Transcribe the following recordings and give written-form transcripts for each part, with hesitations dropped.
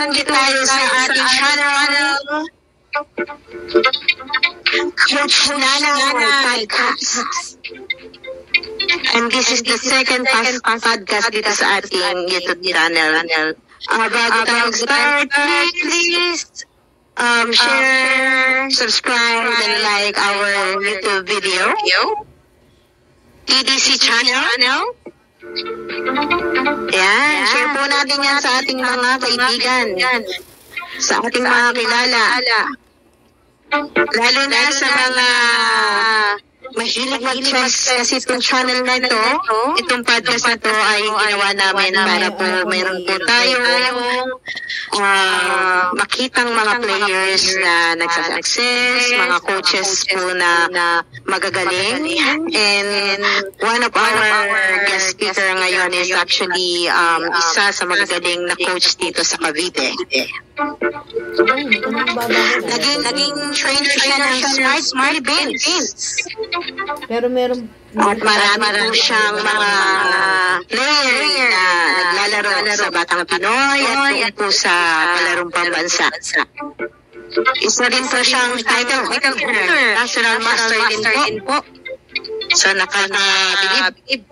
ulit tayo sa ating channel. Coach Nana Podcast. And this is the second podcast dito sa ating YouTube channel. Bago tayo start, please share, subscribe, and like our YouTube video. TDC channel. Yan, share po natin yan sa ating mga kaibigan, sa ating mga kilala, lalo na sa mga mahilig mag-chess, kasi itong channel na ito, itong podcast na ito ay ginawa namin para po mayroon po tayong makitang mga players na nagsa-success, mga coaches po na magagaling, and one of our guest speaker ngayon is actually isa sa magagaling na coach dito sa Cavite. Naging trainer siya ng Smart Beans. Pero meron at marami po siyang mga player na naglalaro sa Batang Pinoy at po sa palarong pambansa. Isa din po siyang title holder, National Master din po. So nakakabilib.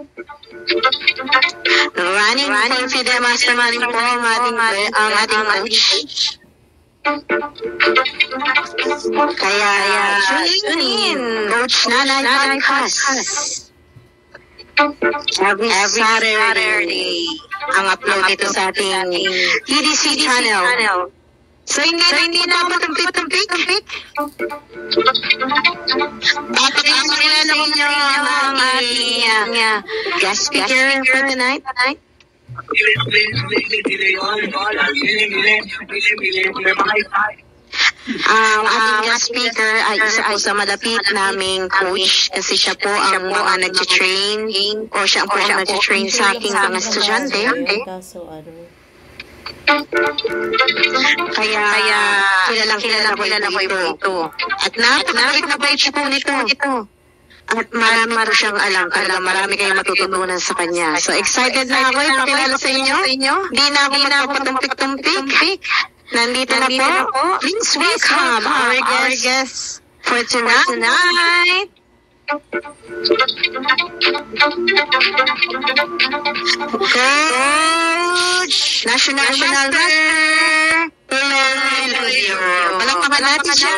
Running for FIDE Master din po ang ating coach. Kaya tune in Coach Nana Podcast. Every Saturday ang upload ito sa ating TDC channel. So hindi na ako tumpik. Papakilala ko niyo ang ating guest speaker for tonight. Ang ating guest speaker ay isa po sa malapit naming coach kasi siya po ang mga nag-train o siya po ang nag-train sa aking mga estudyante. Kaya kilalang kilala ko ito. At napakabait na coach po nito. At marami po siyang alam. Kaya marami kayong matututunan sa kanya. So excited na ako ipakilala sa inyo. Di na ako magpapatumpik-tumpik. Nandito na po. Please welcome our guest for tonight. Coach National Master. Palakpakan natin siya.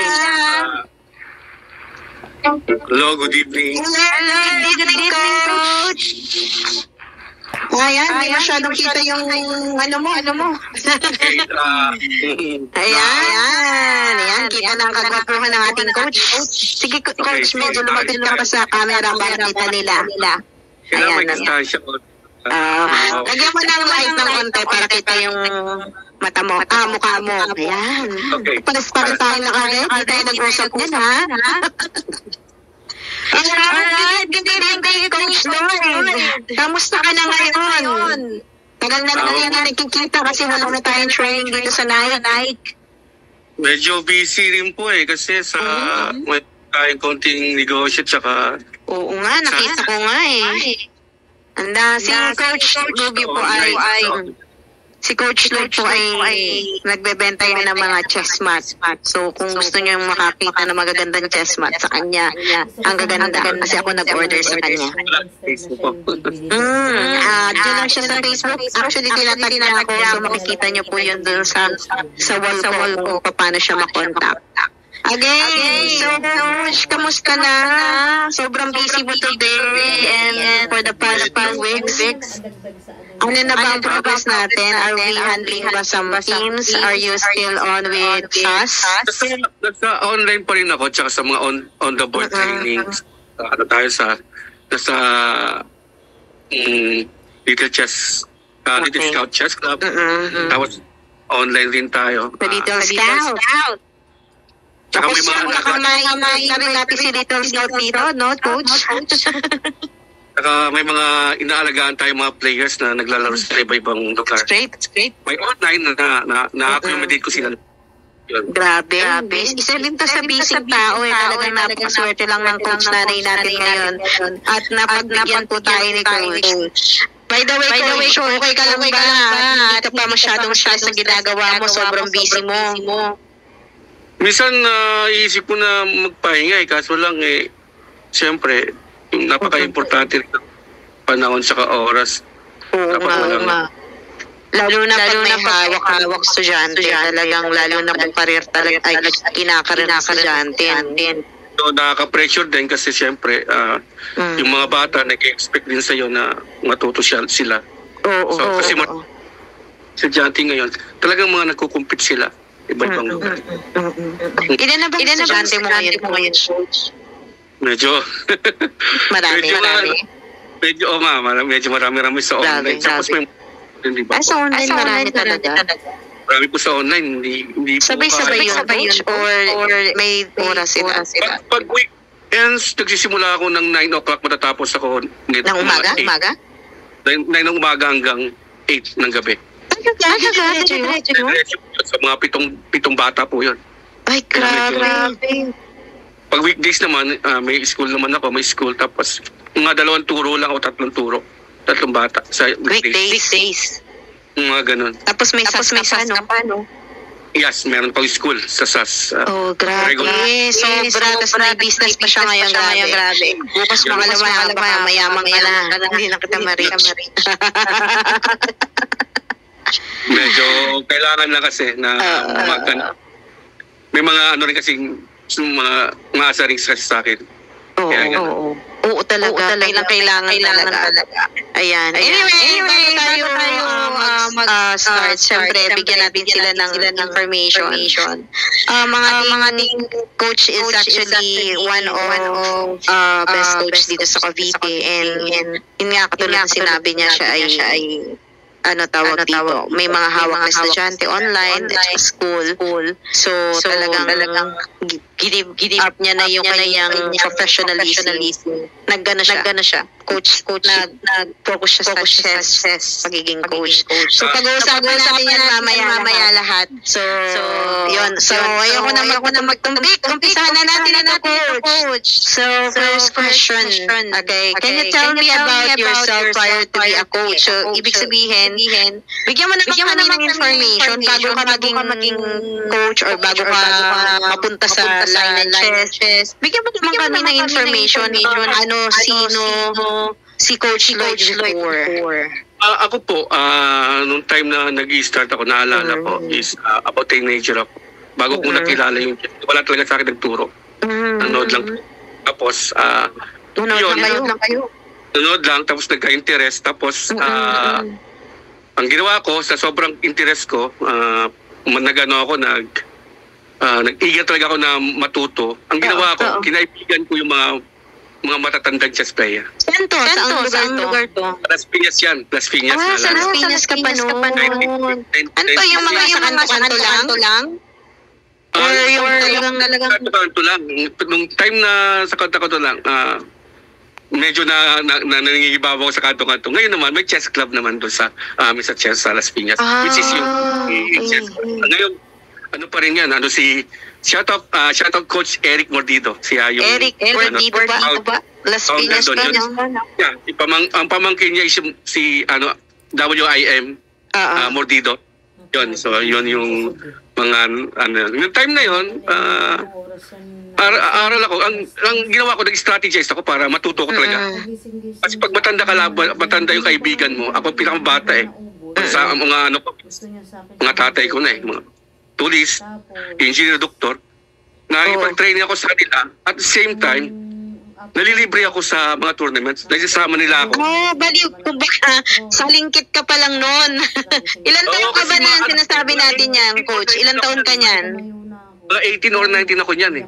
Hello, good evening. Hello, good evening, Coach. Ayan, hindi masyadong kita yung ano mo. Ayan, kita na ang kagwapuhan ng ating coach. Sige, Coach, medyo lumapit ka pa sa camera para kita nila. Kailangan mag-stasya ko. Lagyan mo ng light ng konti para kita yung mata mo, mukha mo. Ayan. Pares pa rin tayo nakagay. Hindi tayo nag-usap niyan, ha? Alright, good evening, Coach Lloyd. Kamusta ka na ngayon? Tagal na natin na nakikita kasi wala na tayong training dito sa Nike. Medyo busy rin po kasi sa may tayong konting negosyo tsaka... Oo nga, nakita ko nga si Coach Ruby po si Coach Lloyd po ay nagbebenta yan ng mga chess mat. So, kung gusto niyo makakita ng magagandang chess mat sa kanya, ang gaganda kasi ako nag-order sa kanya. Diyan lang siya sa Facebook. Actually, tinatag na ako. So, makikita niyo po yun dun sa wall ko paano siya makontak. Again, so Coach, kamusta na? Sobrang busy mo today and for the past few weeks. Ano na ba ang progress natin? Are we handling ba some teams? Are you still on with us? Nasa online pa rin ako tsaka sa mga on-the-board trainings. Tayo sa Little Scout Chess Club. Tapos online rin tayo. Sa Little Scout. Tsaka may rin natin si Little Scout dito, no, Coach? Saka may mga inaalagaan tayo mga players na naglalaro sa iba-ibang lugar. Straight. May online na-accommodate ko sila. Grabe. Isa rin to sa busy tao Talagang napakaswerte lang ng coach nanay natin ngayon. At napagbigyan po tayo ni Coach. By the way, Coach, okay ka lang ba? Hindi ka pa masyadong stress sa ginagawa mo, sobrang busy mo. Minsan iisip ko na magpahinga kaso lang siyempre, napaka-importante rin ang panahon sa oras. Oo nga. Lalo na pag may hawak estudyante, talagang lalo na kung karir talaga ay kinakarir ng estudyante. So, nakaka-pressure din kasi siyempre, yung mga bata nag-expect din sa'yo na matuto sila. Oo. Kasi estudyante ngayon, talagang mga nagkukumpit sila. Iba-ibang lugar. Ilan na ba estudyante mo ngayon, Coach? Medyo. Marami. Medyo marami sa online. Tapos may sa online marami talaga. Marami po sa online, hindi po sabay-sabay yun, Coach? Or may oras sila? Pag weekends, nagsisimula ako ng 9 o'clock, matatapos ako. Ng umaga? 9 ng umaga hanggang 8 ng gabi. Sa mga pitong bata po yun. Ay, grabe. Pag weekdays naman, may school naman ako, may school. Tapos, mga 2 turo lang o 3 turo. 3 bata sa weekdays. Mga ganun. Tapos may SAS ka pa, no? Yes, meron pang school sa SAS. Grabe. Sobra. Tapos may business pa siya ngayon. Grabe. Bukas mayaman ka na. Hindi na kita ma-reach. Medyo kailangan lang kasi na may mga rin kasi mga asarings kasi sa akin. Oo, talaga. Kailangan talaga. Ayan. Anyway, bago tayo mag-start, siyempre, bigyan natin sila ng information. Mga ating coach is actually one of best coach dito sa Cavite. And yun nga, katulad sinabi niya, siya ay tawag dito, may mga hawak na estudyante online at school. So talagang give up niya na yung kanyang professionalism. Naggana siya. Coach nag-focus siya sa chess, pagiging coach. So pag-uusapan natin yan mamaya lahat. So yun. So ayoko na magtumbik. Umpisahan na natin ito, Coach. So first question. Okay. Can you tell me about yourself prior to be a coach? So ibig sabihin, bigyan mo naman kami ng information bago ka maging coach or bago ka mapunta sa line ng chess. Bigyan mo naman kami ng information sino si Coach Lloyd before. Ako po, nung time na nag-i-start ako, naalala ko, is about teenager ako. Bago ko nakilala yung chess, wala talaga sa akin nagturo. Nanood lang. Tapos, nanood lang, tapos nagka-interest. Tapos, ang ginawa ko, sa sobrang interest ko, nag-iga talaga ako na matuto. Ang ginawa ko, kinaibigan ko yung mga matatandang chess player. Saan to? Saan lugar to? Las Piñas yan. Las Piñas na sa Las Piñas ka pa noon. Ano to, yung mga sa kanto lang? Or yung talagang... Kanto lang. Nung time na sa kanto lang, medyo nangingibabaw sa kanto-kanto. Ngayon naman, may chess club naman doon sa chess sa Las Piñas. Which is yung chess club. Ngayon, ano pa rin yan? Shout out Coach Eric Mordido. Eric Mordido ba? Las Piñas ba? Yeah, ang pamangkin niya is si WIM Mordido. Yun, so yun yung mga yung time na yun, aral ako. Ang ginawa ko, nag-strategize ako para matuto ko talaga. Kasi pag matanda yung kaibigan mo, ako pinakamabata sa mga tatay ko na mga tulis, engineer, doktor, nakikipag-training ako sa kanila. At the same time, nalilibre ako sa mga tournaments. Nagsasama nila ako. Baliw ko baka sa lingkit ka pa lang noon. Ilan taon ka ba na sinasabi natin yan, Coach? Ilan taon ka niyan? 18 or 19 ako niyan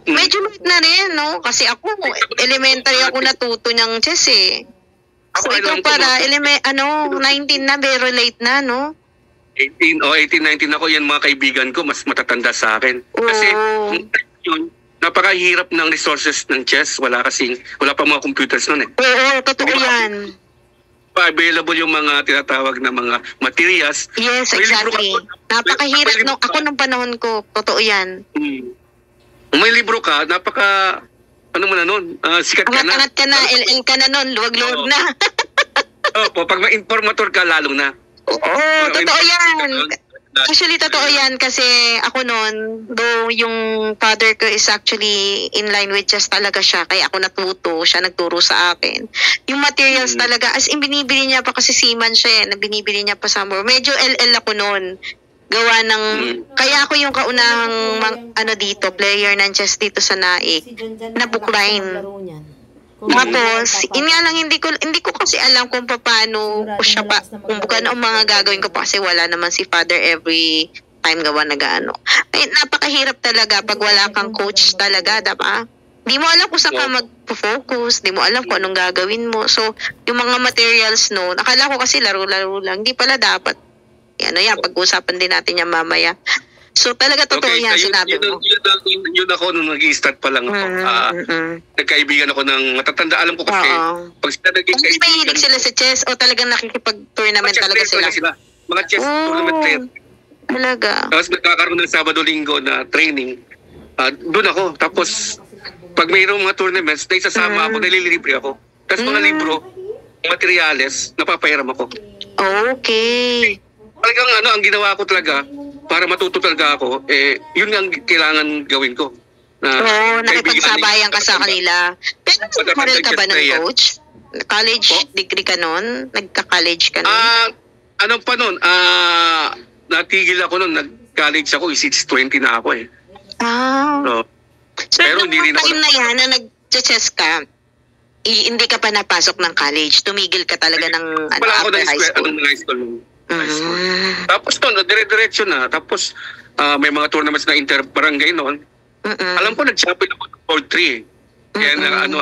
Medyo late na rin, no? Kasi ako, elementary ako natuto niyang chess So ikaw para, 19 na, pero late na, no? 18, 19 ako, yan mga kaibigan ko, mas matatanda sa akin. Kasi yun, napakahirap ng resources ng chess. Wala pa mga computers noon Oo, totoo yan. Available yung mga tinatawag na mga materials. Yes, exactly. Napakahirap nung panahon ko. Totoo yan. May libro ka, sikat ka na. Angat ka na, LL ka na noon, luwag-luwag na. Opo, pag ma-informator ka, lalong na. Oo, totoo yan. Actually, totoo yan kasi ako noon, though yung father ko is actually in line with chess talaga siya, kaya ako natuto, siya nagturo sa akin. Yung materials talaga, as in binibili niya pa kasi seaman siya binibili niya pa sa more. Medyo LL ako noon. Gawa ng, kaya ako yung kaunahang dito, player ng chess dito sa Naik, na bookline. Tapos, yun nga lang, hindi ko kasi alam kung paano ko siya pa, kung ang mga gagawin ko pa kasi wala naman si father every time gawa nag-ano. Ay, napakahirap talaga pag wala kang coach talaga, diba? Di mo alam kung saan ka mag-focus, di mo alam kung anong gagawin mo. So, yung mga materials noon, akala ko kasi laro-laro lang, hindi pala dapat. Yan, pag-usapan din natin yan mamaya. So talaga totoo yan sinabi mo. Yun ako nung nag-i-start pa lang ako. Nagkaibigan ako ng matatanda. Alam ko kasi, pag sila naging kaibigan. Mahilig sila sa chess o talagang nakikipag-tournament talaga sila? Mga chess tournament player. Talaga. Tapos nagkakaroon ng Sabado-Linggo na training. Doon ako. Tapos, pag mayroong mga tournaments, naisasama ako, nililibre ako. Tapos mga libro, materyales, napapahiram ako. Okay. Talagang ang ginawa ko talaga, para matuto talaga ako, yun ang kailangan gawin ko. Nakipagsabayan ka sa kanila. Pero nag-moral ka ba ng coach? College degree ka nun? Nagka-college ka nun? Anong pa nun? Natigil ako nun. Nag-college ako, 620 na ako So, pero hindi rin ako. Na yan, na nag-chess ka, hindi ka pa napasok ng college? Tumigil ka talaga ng after high school? High school. Tapos dire-diretso na. Tapos may mga tournaments na inter-barangay noon. Alam ko nag-champion ako ng World 3. Kaya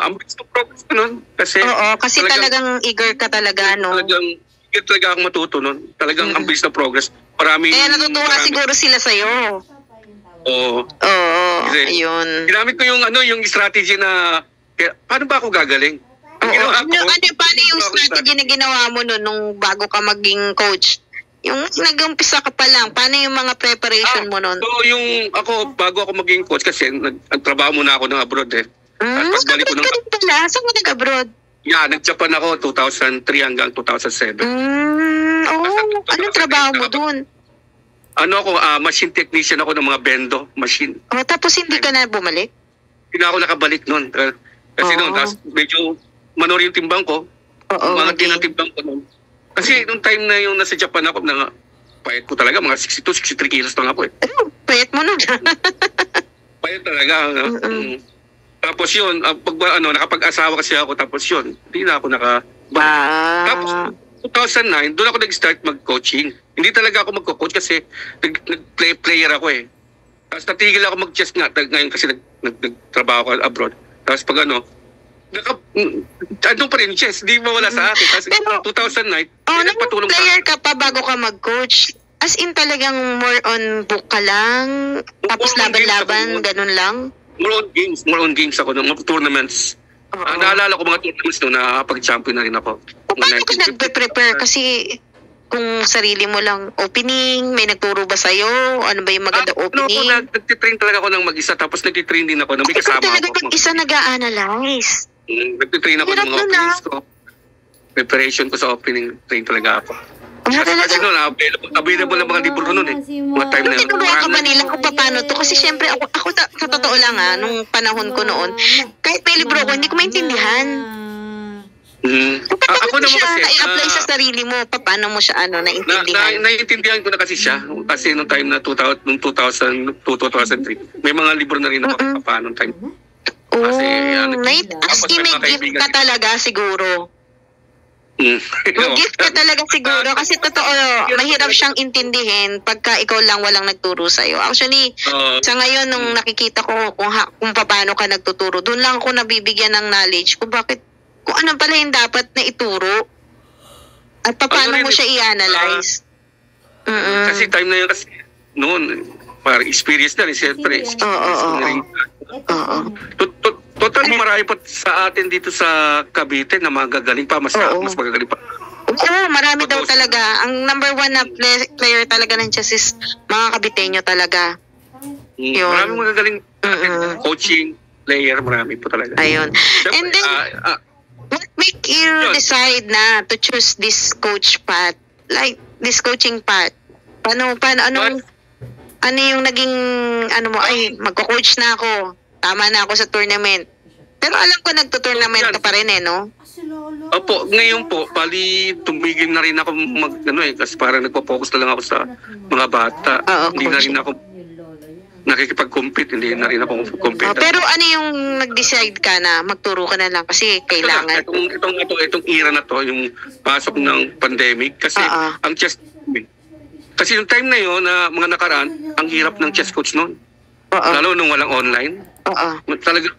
ang bilis ng progress ko noon. Kasi talagang eager ka talaga, no? Talagang eager talaga akong matuto noon. Talagang ang bilis ng progress. Kaya natutuwa siguro sila sa'yo. Oo. Ayun. Ginamit ko yung strategy na, paano ba ako gagaling? Paano yung strategy na ginawa mo nung bago ka maging coach? Yung nag-umpisa ka pa lang, paano yung mga preparation mo nun? So bago ako maging coach kasi nagtrabaho muna ako ng abroad Abroad ka rin pala? Saan mo nag-abroad? Nag-Japan ako 2003 hanggang 2007. Anong trabaho mo dun? Machine technician ako ng mga bendo, machine. Tapos hindi ka na bumalik? Hindi na ako nakabalik nun. Kasi medyo manor yung timbang ko. Mga tinatimbang ko nun. Kasi nung time na yung nasa Japan ako, payat ko talaga, mga 62, 63 kilos lang ako Payat mo nun. Payat talaga. Tapos yun, nakapag-asawa kasi ako, tapos yun, hindi na ako Tapos 2009, doon ako nag-start mag-coaching. Hindi talaga ako mag-coach kasi nag-player ako Tapos natigil ako mag-chess ngayon kasi nagtrabaho ako abroad. Tapos pag andun pa rin chess, di mawala sa atin. Tapos 2009, nagpatulong player ka pa bago ka mag-coach? As in talagang more on book ka lang? Tapos laban-laban, ganun lang? More on games ako, mga tournaments. Naalala ko mga tournaments doon, nakapag-champion na rin ako. Paano ka nagpe-prepare? Kasi kung sarili mo lang opening, may nagturo ba sa'yo? Ano ba yung maganda opening? Nagtitrain talaga ako ng mag-isa, tapos nagtitrain din ako. May kasama ako. Talaga mag-isa nag-a-analyze? Nagtitrain ako ng mga openings ko. Preparation ko sa opening, train talaga ako. Kasi noon, available ang mga libro noon Mga time na yun. Tinuluan ka ba nila kung paano to? Kasi syempre, ako sa totoo lang nung panahon ko noon, kahit may libro ko, hindi ko maintindihan. Ako naman kasi, i-apply sa sarili mo, paano mo siya naintindihan? Naiintindihan ko na kasi siya. Kasi nung time na 2002, 2003, may mga libro na rin ako paano time. Kasi, as in may gift ka talaga siguro. Mag-gift ka talaga siguro kasi totoo, mahirap siyang intindihin pagka ikaw lang walang nagturo sa'yo. Actually, sa ngayon nung nakikita ko kung paano ka nagtuturo, doon lang ako nabibigyan ng knowledge kung ano pala yung dapat na ituro at paano mo siya i-analyze. Kasi time na yun kasi noon, parang experience na rin siyempre. Totally marami pa sa atin dito sa Cavite na magagaling pa, mas magagaling pa. Marami daw talaga. Ang number one na player talaga ng chess is mga Caviteño talaga. Marami magagaling coaching player, marami po talaga. Ayun. And then, make you decide na to choose this coach path? Like, this coaching path? Ano yung naging, magko-coach na ako. Tama na ako sa tournament. Pero alam ko nagto-tournament ka pa rin no? Opo, ngayon po, bali tumigil na rin ako kasi parang nagpo-focus na lang ako sa mga bata. Hindi na rin ako nakikipag-compete, hindi na rin ako compete. Pero ano yung nag-decide ka na magturo ka na lang kasi kailangan? Itong era na to, yung pasok ng pandemic, kasi ang chess, kasi yung time na yun, na mga nakaraan, ang hirap ng chess coach noon. Lalo nung walang online. Talaga,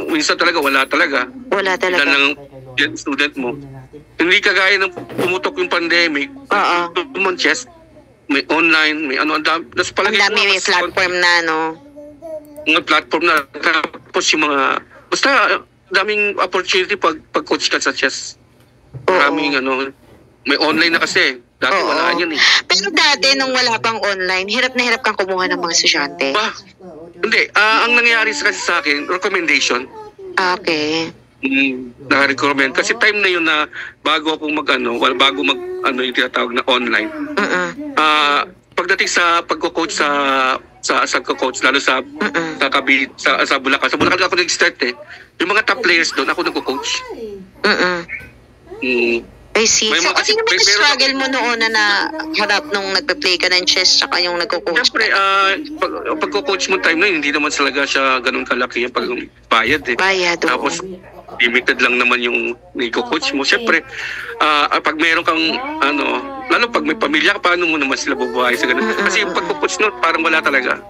minsan talaga, wala talaga. Dahil lang student mo. Hindi kagaya ng pumutok yung pandemic, chess, may online, may ano, ang dami may platform na, no? Mga platform na, tapos yung mga, basta daming opportunity pag-coach ka sa chess. Maraming may online na kasi. Dati wala yan eh. Pero dati, nung wala pang online, hirap na hirap kang kumuha ng mga estudyante. Hindi, ang nangyayari kasi sa akin, recommendation. Okay. Naka-recommend. Kasi time na yun na bago ako bago yung tinatawag na online. Pagdating sa pagko-coach sa coach lalo sa Bulacan. Sa Bulacan ako nag-start eh. Yung mga top players doon, ako nagko-coach. I see. So, kasi naman struggle mo noon na harap nung nagpe-play ka ng chess tsaka yung nagko-coach? Siyempre, pagko-coach mo time na yun, hindi naman talaga siya ganun kalaki yung pag-bayad eh. Tapos, limited lang naman yung nagko-coach mo. Siyempre, pag meron kang, lalo pag may pamilya ka, paano mo naman sila bubuhay sa ganun? Kasi yung pagko-coach nun, parang wala talaga.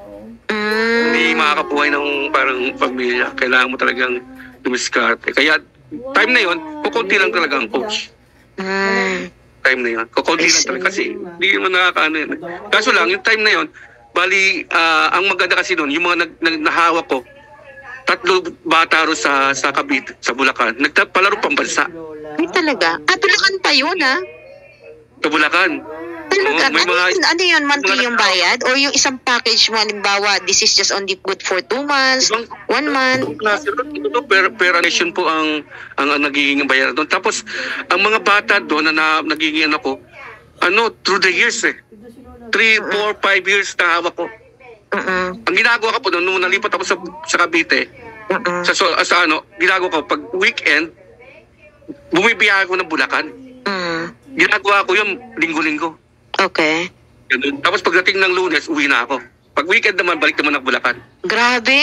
Hindi makakabuhay ng parang pamilya. Kailangan mo talagang dumiskarte. Kaya, time na yun, kukunti lang talaga ang coach. Time na yun. Kukunti lang talaga kasi hindi mo nakakaano yun. Kaso lang, yung time na yun, bali, ang maganda kasi doon, yung mga nahawak ko, 3 bata ro sa Cavite, sa Bulacan, nagpalaro pambansa. Ay talaga? Bulacan pa yun Sa Bulacan. Talaga? Ano yun? Monthly yung bayad? O yung isang package mo, halimbawa, this is just only good for 2 months, 1 month? Per nation po ang nagiging bayaran doon. Tapos, ang mga bata doon na nagiging through the years 3, 4, 5 years na hawak ko. Ang ginagawa ko po noon, nung nalipat ako sa Cavite, ginagawa ko, pag weekend, bumibiyahe ko ng Bulacan. Ginagawa ko yun, linggo-linggo. Okay. Ganun. Tapos pagdating ng Lunes, uwi na ako. Pag weekend naman, balik naman ng Bulacan. Grabe!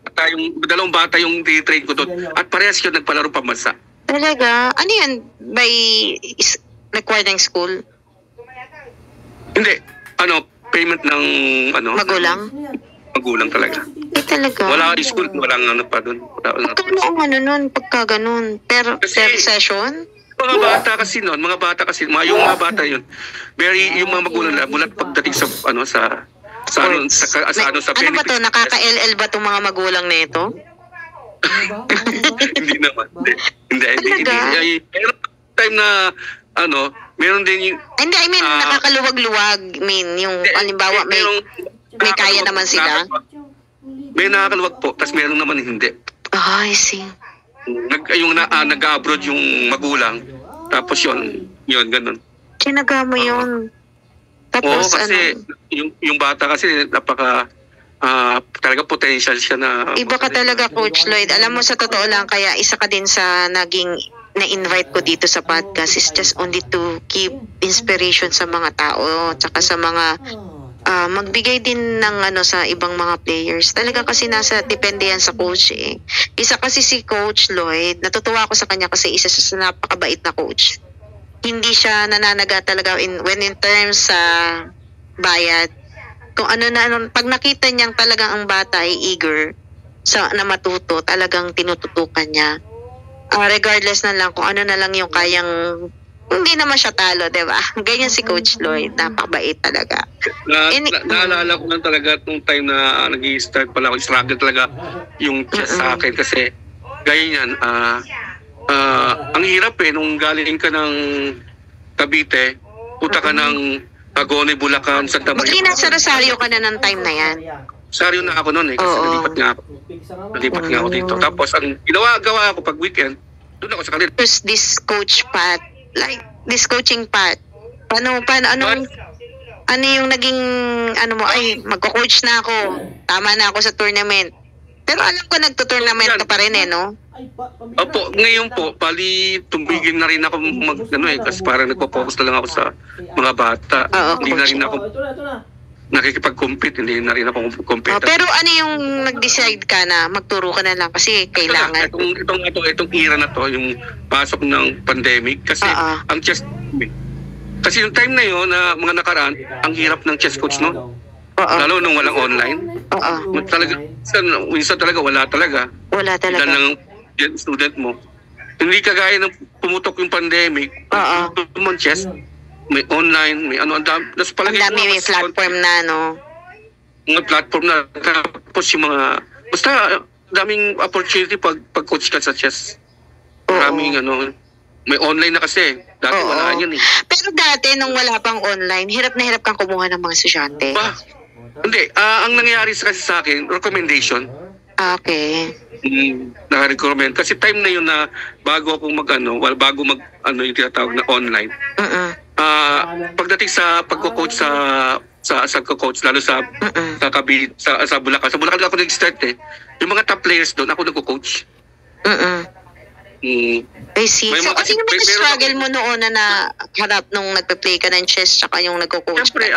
At yung 2 bata yung train ko doon. At parehas yun nagpalaro pambansa. Talaga? Ano yan? By required ng school? Hindi. Payment ng magulang? Magulang talaga. Talaga? Wala school, walang pa doon. Pagkano nun, pagka ganun? Per session? Mga bata kasi, yung mga bata yun, yung mga magulang na, mula pagdating sa benefits. Ano ba to? Nakaka-LL ba itong mga magulang na ito? Hindi naman. Hindi. Pero time na, meron din yung... Hindi, I mean, nakakaluwag-luwag. Yung, halimbawa, may kaya naman sila. May nakakaluwag po, tapos meron naman hindi. I see. Nag-abroad yung magulang, tapos yun, ganun. Tinaga mo yun. Tapos, kasi yung bata kasi talaga potential siya na... Iba ka talaga, Coach Lloyd. Alam mo, sa totoo lang, kaya isa ka din sa naging na-invite ko dito sa podcast is just only to give inspiration sa mga tao, tsaka sa mga magbigay din ng sa ibang mga players. Talaga kasi depende yan sa coach eh. Isa kasi si Coach Lloyd, natutuwa ako sa kanya kasi isa sa napakabait na coach. Hindi siya nananaga talaga when in terms sa bayad. Kung pag nakita niyang talagang ang bata ay eager na matuto, talagang tinututukan niya. Regardless na lang kung ano na lang yung kayang, hindi naman siya talo, diba? Ganyan si Coach Lloyd, napakabait talaga. Naalala ko lang talaga nung time na nag-i-start pala ako, struggle talaga yung sa akin kasi ganyan, ang hirap nung galing ka ng Cavite, punta ka ng Agone, Bulacan, Santa Maria. Buti nasa Rosario ka na ng time na yan. Rosario na ako noon kasi nalipat nga ako dito. Tapos ang gawa ko pag weekend, Doon ako sa kanila. There's this coach path, like this coaching path. Paano, ano yung naging, ay, magko-coach na ako. Tama na ako sa tournament. Pero alam ko nagto-tournament ka pa rin no? Opo, ngayon po, bali tumigil na rin ako kasi parang nagpo-focus na lang ako sa mga bata. Hindi na rin ako nakikipag-compete, hindi na rin ako compete. Pero ano yung nag-decide ka na magturo ka na lang kasi kailangan? Itong era na to, yung pasok ng pandemic, kasi ang chess, kasi yung time na yun, na mga nakaraan, ang hirap ng chess coach no? Lalo nung walang online. Minsan talaga wala talaga. Wala talaga. Ilan lang ang student mo. Hindi kagaya ng pumutok yung pandemic. Tumon chess, may online, may ano, ang dami may platform na, no? Mga platform na, tapos yung mga, basta daming opportunity pag-coach ka sa chess. Maraming may online na kasi. Dati wala yan eh. Pero dati, nung wala pang online, hirap na hirap kang kumuha ng mga estudyante. Hindi, ang nangyayari kasi sa akin, recommendation. Okay. Naka-recommend. Kasi time na yun na bago akong bago yung tinatawag na online. Pagdating sa pagko-coach sa coach lalo sa Bulacan. Sa Bulacan ako nag-start eh. Yung mga top players doon, ako nagko-coach. I see. So, ano yung struggle mo noon na harap nung nagpe-play ka ng chess tsaka yung nagko-coach? Siyempre,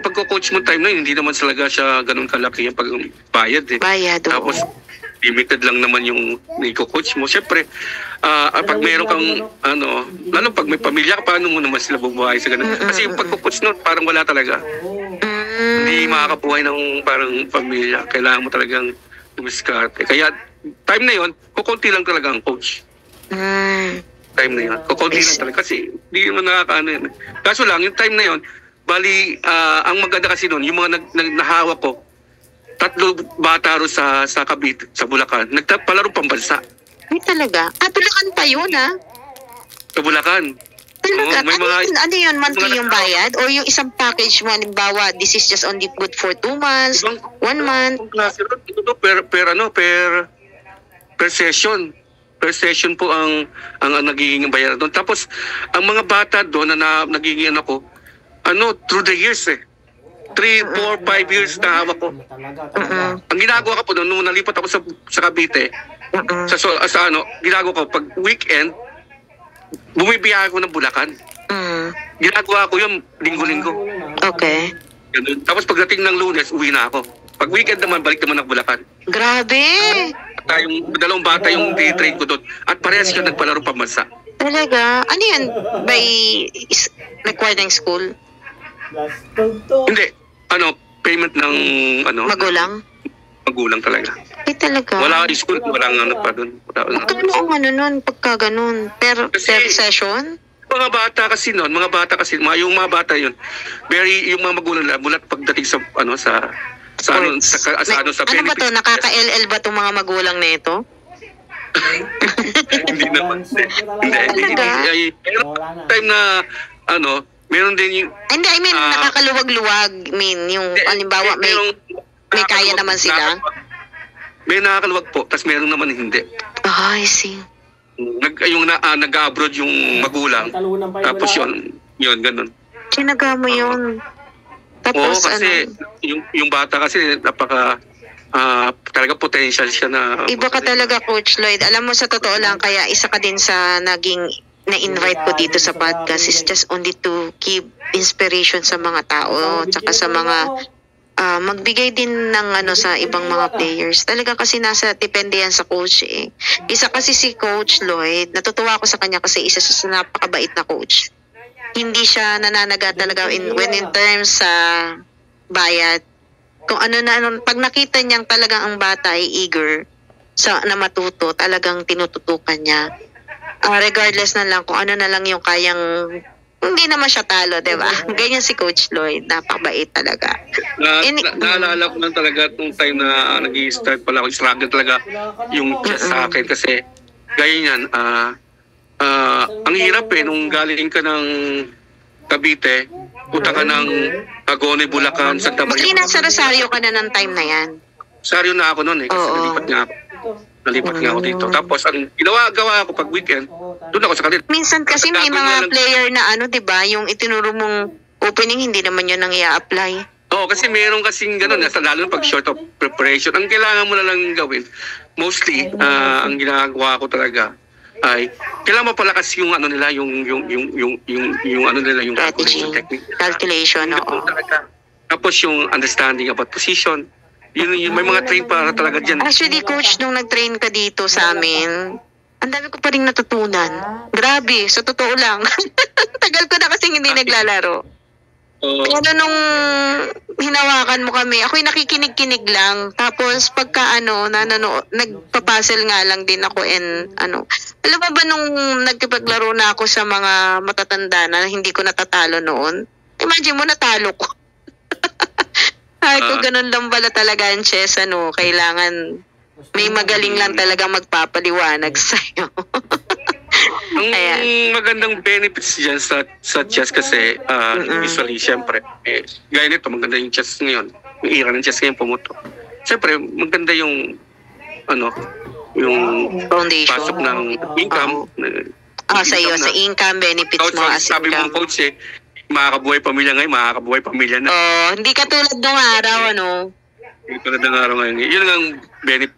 pagko-coach mo time na yun, hindi naman talaga siya ganun kalaki yung pag-bayad eh. Bayad, Tapos, limited lang naman yung niko-coach mo. Siyempre, pag meron kang, lalo pag may pamilya, paano mo naman sila bubuhay sa ganun? Kasi yung pagko-coach nun, parang wala talaga. Hindi makakabuhay ng parang pamilya. Kailangan mo talagang umiskarte. Kaya, time na yun, kukunti lang talaga ang coach. Time na yun. Kukunti lang talaga. Kasi, hindi mo nakakaano yun. Kaso lang, yung time na yun, bali, ang maganda kasi nun, yung mga nahawak ko, 3 bata ro sa Cavite, sa Bulacan. Nagpalaro pambansa. Ay talaga? Bulacan pa yun Sa Bulacan. Talaga? Ano yun? Monthly yung bayad? O yung isang package mo, halimbawa, this is just only good for 2 months, 1 month? Per session. Per session po ang nagiging bayaran doon. Tapos, ang mga bata doon na nagiging through the years 3, 4, 5 years na hawak ko. Ang ginagawa ko po noon, nung nalipat ako sa Cavite, ginagawa ko, pag weekend, bumibiyahe ko ng Bulacan. Ginagawa ko yung linggo-linggo. Okay. Ganun. Tapos pagdating ng Lunes, uwi na ako. Pag weekend naman, balik naman ng Bulacan. Grabe! Yung 2 bata yung day-trade ko doon. At parehas siya nagpalaro pambansa. Talaga? Ano yan? By required ng school? Hindi. Payment ng magulang? Magulang talaga. Talaga? Wala school, walang pa doon. Magkano ang nun pagka ganun? Per session? Mga bata kasi, yung mga bata yun, yung mga magulang nila, mulat pagdating sa Ano ba to? Nakaka-LL ba itong mga magulang na ito? Hindi naman. Hindi. Time na, meron din yung... Hindi, I mean, nakakaluwag-luwag. Yung, halimbawa, may kaya naman sila. May nakakaluwag po, tapos meron naman hindi. I see. Nag-abroad yung magulang, tapos yun, ganun. Sinaga mo yun. Tapos, kasi yung bata kasi napaka talaga potential siya na... Iba ka talaga, Coach Lloyd. Alam mo, sa totoo lang, kaya isa ka din sa naging na-invite ko dito sa podcast is just only to give inspiration sa mga tao, tsaka sa mga magbigay din ng sa ibang mga players. Talaga kasi nasa depende yan sa coach eh. Isa kasi si Coach Lloyd, natutuwa ako sa kanya kasi isa sa napakabait na coach. Hindi siya nananaga talaga when in terms sa bayad. Kung pag nakita niyang talagang ang bata ay eager na matuto, talagang tinututukan niya. Regardless na lang kung ano na lang yung kayang, hindi naman siya talo, diba? Ganyan si Coach Lloyd, napakabait talaga. Naalala ko lang talaga nung time na nag-i-start pala ako, struggle talaga yung chess sa akin kasi gaya niyan, ang hirap nung galing ka ng Cavite, punta ka ng Agone, Bulacan, Santa Maria. Nasa Rosario ka na ng time na yan? Rosario na ako noon kasi nalipat nga ako. Nalipat nga ako dito. Tapos ang gawa ko pag weekend, doon ako sa kanila. Minsan kasi may mga player na ano, 'di ba, yung itinuro mong opening hindi naman 'yun ang i-apply. Oo, kasi meron kasing gano'n, lalo pag short of preparation. Ang kailangan mo na lang gawin, mostly, ang ginagawa ko talaga ay kailangan mapalakas yung ano nila, yung ano nila, yung calculation technique. Calculation, oo. Tapos yung understanding about position. May mga train para talaga dyan. Actually, coach, nung nag-train ka dito sa amin, ang dami ko pa rin natutunan. Grabe, sa totoo lang. Tagal ko na kasing hindi naglalaro. Pero nung hinawakan mo kami, ako'y nakikinig-kinig lang. Tapos pagka nagpapuzzle nga lang din ako and ano. Alam mo ba nung nagkipaglaro na ako sa mga matatanda na hindi ko natatalo noon? Imagine mo, natalo ko. Ay, kung ganun lang pala talaga ang chess, kailangan may magaling lang talaga magpapaliwanag sa'yo. Ang magandang benefits dyan sa chess kasi, usually, syempre, gaya nito, maganda yung chess ngayon. Yung era ng chess ngayon pumuto. Syempre, maganda yung, yung foundation. Pasok ng income. Sa iyo, sa income benefits mo as sabi income. mong coach makakabuhay pamilya ngayon, makakabuhay pamilya na. Hindi katulad ng araw, Hindi katulad ng araw ngayon. Yun ang benefit.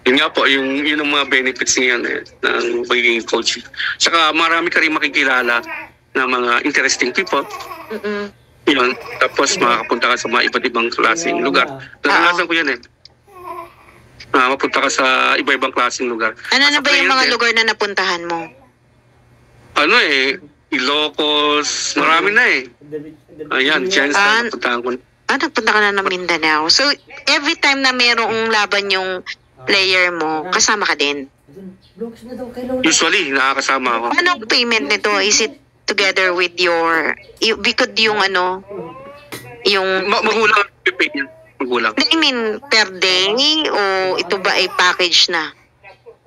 Yun nga po, yun ang mga benefits ngayon ng pagiging coach. Saka marami ka rin makikilala na mga interesting people. Yun. Tapos makakapunta ka sa mga iba't ibang klaseng lugar. Naranasan ko yan mapunta ka sa iba-ibang klaseng lugar. Ano na ba yung mga lugar na napuntahan mo? Ilocos, marami na Ayan, chance na napuntahan ko. Nagpunta ka na ng Mindanao. So, every time na merong laban yung player mo, kasama ka din? Usually, nakakasama ako. Anong payment nito? Is it together with your... Because yung yung... Magulang ang pipay niya. Magulang. I mean, per day? O ito ba ay package na?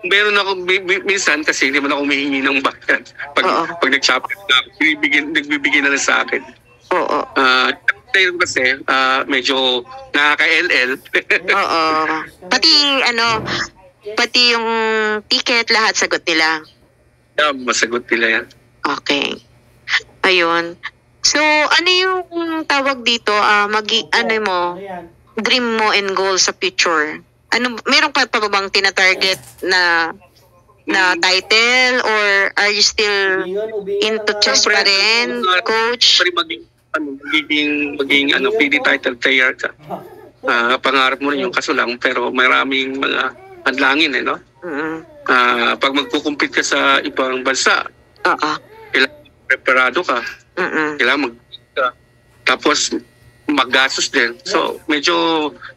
Meron ako, minsan kasi hindi man ako humihingi ng bayad. Pag nag-shopping na, nagbibigay na lang sa akin. Oo. Kasi medyo nakaka-LL. Oo. Pati yung ticket, lahat sagot nila. Yeah, masagot nila yan. Okay. Ayun. So, ano yung tawag dito? Dream mo and goal sa future? Meron pa bang tina-target na title or are you still into chess pa rin, coach? Magiging PD title player ka. Pangarap mo rin yung kaso lang, pero maraming mga hadlangin no? Pag magpukumpit ka sa ibang bansa, kailangan preparado ka. Kailangan ka. Tapos maggastos din. So, medyo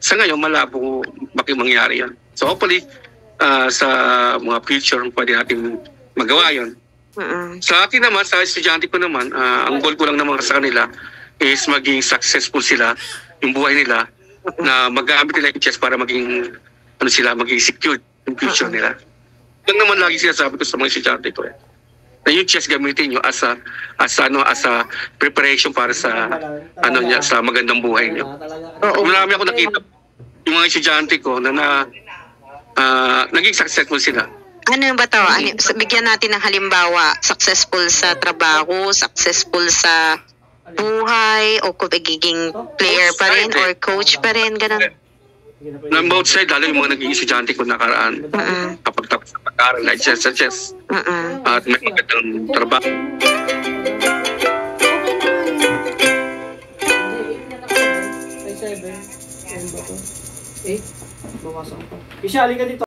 sa ngayon malabo mangyari yan. So, hopefully, sa mga future, pwede natin magawa yun. Sa akin naman, sa estudyante ko naman, ang goal ko lang naman sa kanila is maging successful sila, yung buhay nila, na magamit nila yung chess para maging, maging secured yung future nila. Yan naman lagi sinasabi ko sa mga estudyante ko na yung chess gamitin nyo as a preparation para sa sa magandang buhay nyo. Marami ako nakita yung mga estudyante ko na naging successful sila. Ano ba to? Bigyan natin ng halimbawa, successful sa trabaho, successful sa buhay, o kung magiging player pa rin or coach pa rin, ganun. Na both side, lalo yung mga naging estudyante ko nakaraan. Kapag tapos na pag-aaral na chess sa chess. At may magandang trabaho. Isali ka dito.